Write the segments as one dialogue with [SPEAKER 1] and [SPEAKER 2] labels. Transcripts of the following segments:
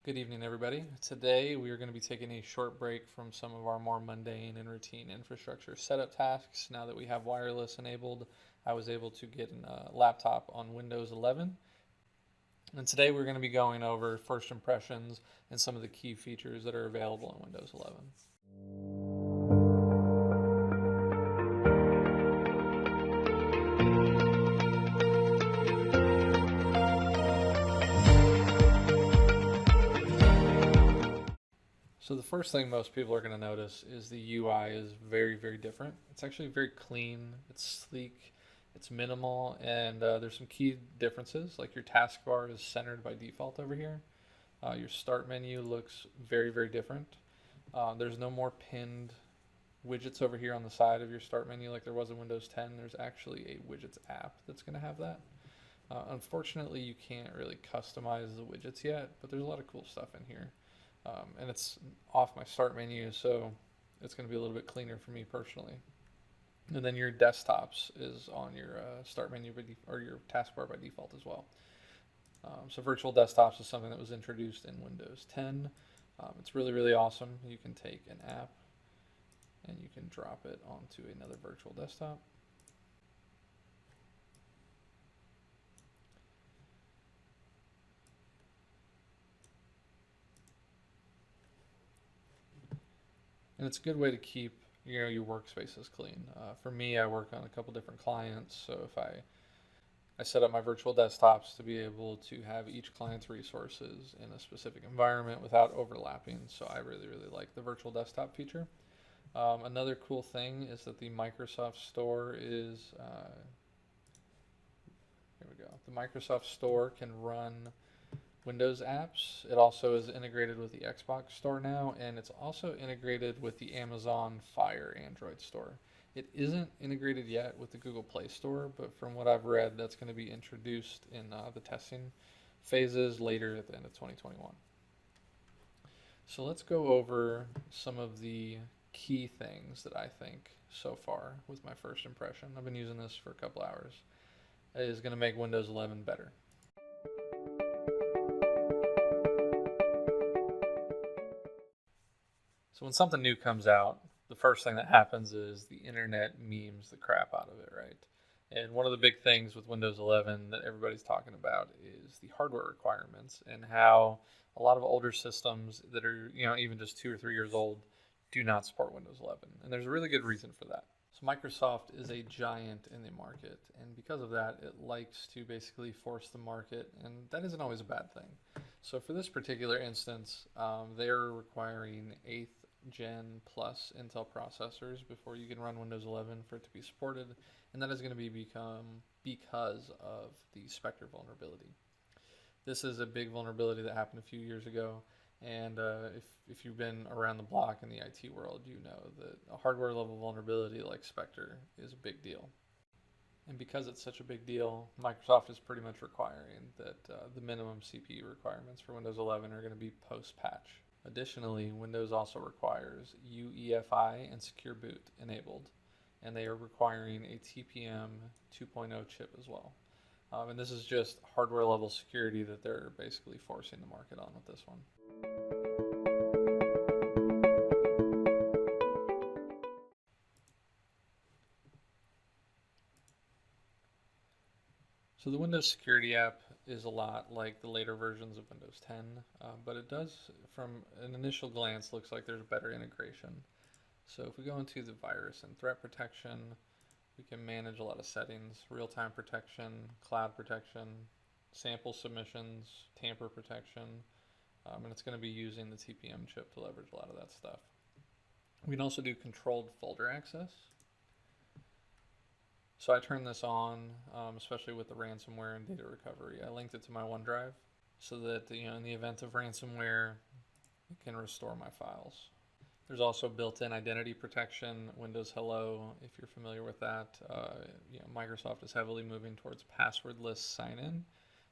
[SPEAKER 1] Good evening, everybody. Today we are going to be taking a short break from some of our more mundane and routine infrastructure setup tasks. Now that we have wireless enabled, I was able to get a laptop on Windows 11. And today we're going to be going over first impressions and some of the key features that are available in Windows 11. So the first thing most people are going to notice is the UI is very, very different. It's actually very clean, it's sleek, it's minimal, and there's some key differences, like your taskbar is centered by default over here. Your start menu looks very, very different. There's no more pinned widgets over here on the side of your start menu like there was in Windows 10. There's actually a widgets app that's going to have that. Unfortunately, you can't really customize the widgets yet, but there's a lot of cool stuff in here. And it's off my start menu, so it's going to be a little bit cleaner for me personally. And then your desktops is on your start menu or your taskbar by default as well. So virtual desktops is something that was introduced in Windows 10. It's really, really awesome. You can take an app and you can drop it onto another virtual desktop. And it's a good way to keep your workspaces clean. For me, I work on a couple different clients, so if I set up my virtual desktops to be able to have each client's resources in a specific environment without overlapping, so I really, really like the virtual desktop feature. Another cool thing is that the Microsoft Store is, here we go, the Microsoft Store can run Windows apps. It also is integrated with the Xbox Store now, and it's also integrated with the Amazon Fire Android Store. It isn't integrated yet with the Google Play Store, but from what I've read, that's going to be introduced in the testing phases later at the end of 2021. So let's go over some of the key things that I think so far with my first impression. I've been using this for a couple hours. It is going to make Windows 11 better. So when something new comes out, the first thing that happens is the internet memes the crap out of it, right? And one of the big things with Windows 11 that everybody's talking about is the hardware requirements and how a lot of older systems that are, even just 2 or 3 years old do not support Windows 11. And there's a really good reason for that. So Microsoft is a giant in the market, and because of that, it likes to basically force the market, and that isn't always a bad thing. So for this particular instance, they're requiring 8th Gen Plus Intel processors before you can run Windows 11 for it to be supported, and that is going to be because of the Spectre vulnerability. This is a big vulnerability that happened a few years ago, and if you've been around the block in the IT world, you know that a hardware level vulnerability like Spectre is a big deal. And because it's such a big deal, Microsoft is pretty much requiring that the minimum CPU requirements for Windows 11 are going to be post-patch. Additionally, Windows also requires UEFI and Secure Boot enabled, and they are requiring a TPM 2.0 chip as well. And this is just hardware level security that they're basically forcing the market on with this one. So the Windows Security app is a lot like the later versions of Windows 10, but it does, from an initial glance, looks like there's better integration. So if we go into the virus and threat protection, we can manage a lot of settings: real-time protection, cloud protection, sample submissions, tamper protection, and it's going to be using the TPM chip to leverage a lot of that stuff. We can also do controlled folder access. So I turned this on, especially with the ransomware and data recovery. I linked it to my OneDrive so that in the event of ransomware, it can restore my files. There's also built-in identity protection, Windows Hello, if you're familiar with that. Microsoft is heavily moving towards passwordless sign-in.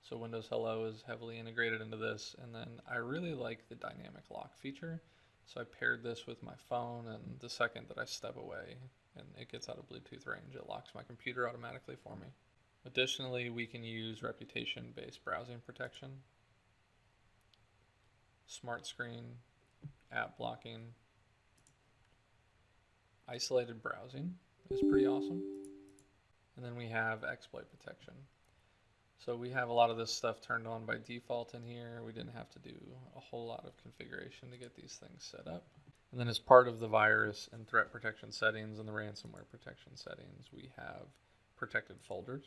[SPEAKER 1] So Windows Hello is heavily integrated into this. And then I really like the dynamic lock feature. So I paired this with my phone, and the second that I step away and it gets out of Bluetooth range, it locks my computer automatically for me. Additionally, we can use reputation-based browsing protection. smart screen, app blocking, isolated browsing is pretty awesome. And then we have exploit protection. So we have a lot of this stuff turned on by default in here. We didn't have to do a whole lot of configuration to get these things set up. And then as part of the virus and threat protection settings and the ransomware protection settings, we have protected folders.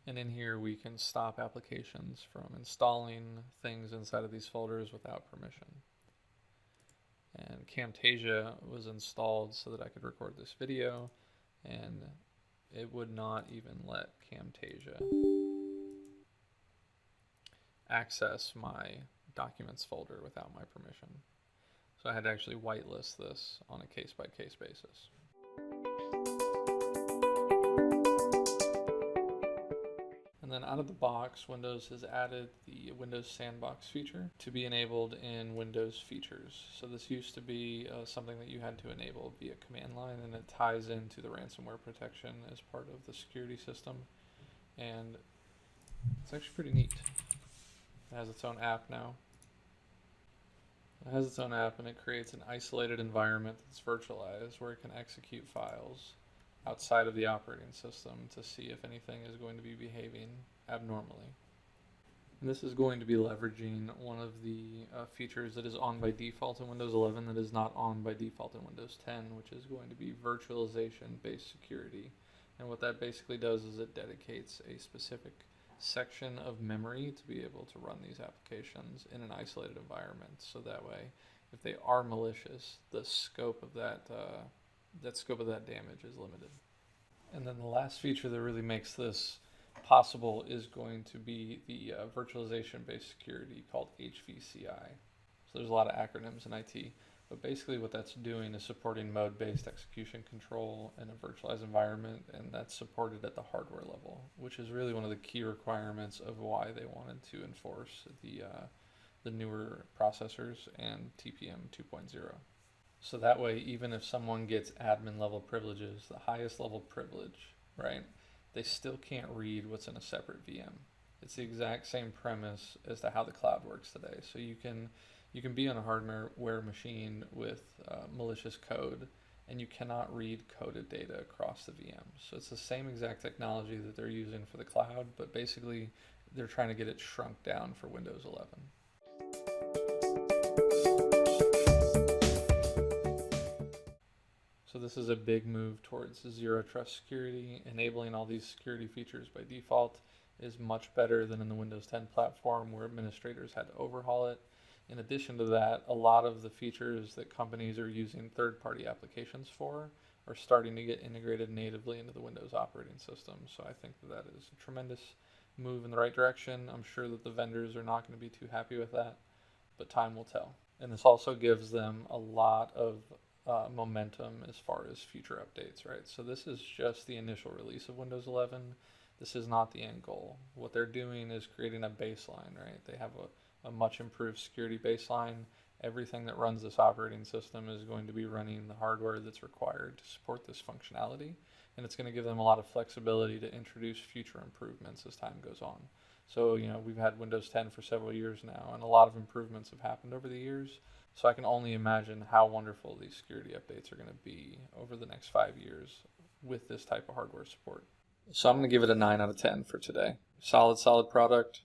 [SPEAKER 1] And in here we can stop applications from installing things inside of these folders without permission. And Camtasia was installed so that I could record this video, and it would not even let Camtasia access my documents folder without my permission. So I had to actually whitelist this on a case-by-case basis. And then out of the box, Windows has added the Windows Sandbox feature to be enabled in Windows features. So this used to be something that you had to enable via command line, and it ties into the ransomware protection as part of the security system. And it's actually pretty neat. It has its own app now. It has its own app, and it creates an isolated environment that's virtualized where it can execute files outside of the operating system to see if anything is going to be behaving abnormally. And this is going to be leveraging one of the features that is on by default in Windows 11 that is not on by default in Windows 10, which is going to be Virtualization Based Security. And what that basically does is it dedicates a specific section of memory to be able to run these applications in an isolated environment. So that way, if they are malicious, the scope of that damage is limited. And then the last feature that really makes this possible is going to be the virtualization based security called HVCI. So there's a lot of acronyms in IT, but basically what that's doing is supporting mode-based execution control in a virtualized environment, and that's supported at the hardware level, which is really one of the key requirements of why they wanted to enforce the newer processors and TPM 2.0. So that way, even if someone gets admin level privileges, the highest level privilege, right, they still can't read what's in a separate VM. It's the exact same premise as to how the cloud works today. So you can be on a hardware machine with malicious code, and you cannot read coded data across the VM. So it's the same exact technology that they're using for the cloud, but basically they're trying to get it shrunk down for Windows 11. So this is a big move towards zero trust security. Enabling all these security features by default is much better than in the Windows 10 platform where administrators had to overhaul it. In addition to that, a lot of the features that companies are using third-party applications for are starting to get integrated natively into the Windows operating system. So I think that is a tremendous move in the right direction. I'm sure that the vendors are not going to be too happy with that, but time will tell. And this also gives them a lot of momentum as far as future updates, right? So this is just the initial release of Windows 11. This is not the end goal. What they're doing is creating a baseline, right? They have a much improved security baseline. Everything that runs this operating system is going to be running the hardware that's required to support this functionality, and it's going to give them a lot of flexibility to introduce future improvements as time goes on. So, we've had Windows 10 for several years now, and a lot of improvements have happened over the years. So I can only imagine how wonderful these security updates are going to be over the next 5 years with this type of hardware support. So I'm going to give it a 9 out of 10 for today. Solid product,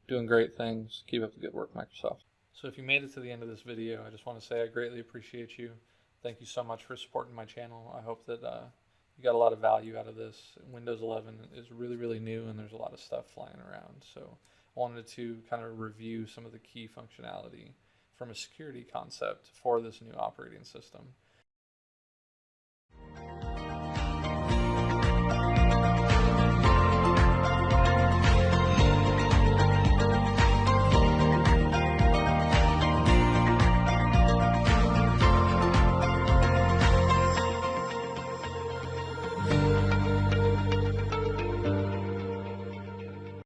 [SPEAKER 1] doing great things. Keep up the good work, Microsoft. So if you made it to the end of this video, I just want to say I greatly appreciate you. Thank you so much for supporting my channel. I hope that you got a lot of value out of this. Windows 11 is really, really new, and there's a lot of stuff flying around. So I wanted to kind of review some of the key functionality from a security concept for this new operating system.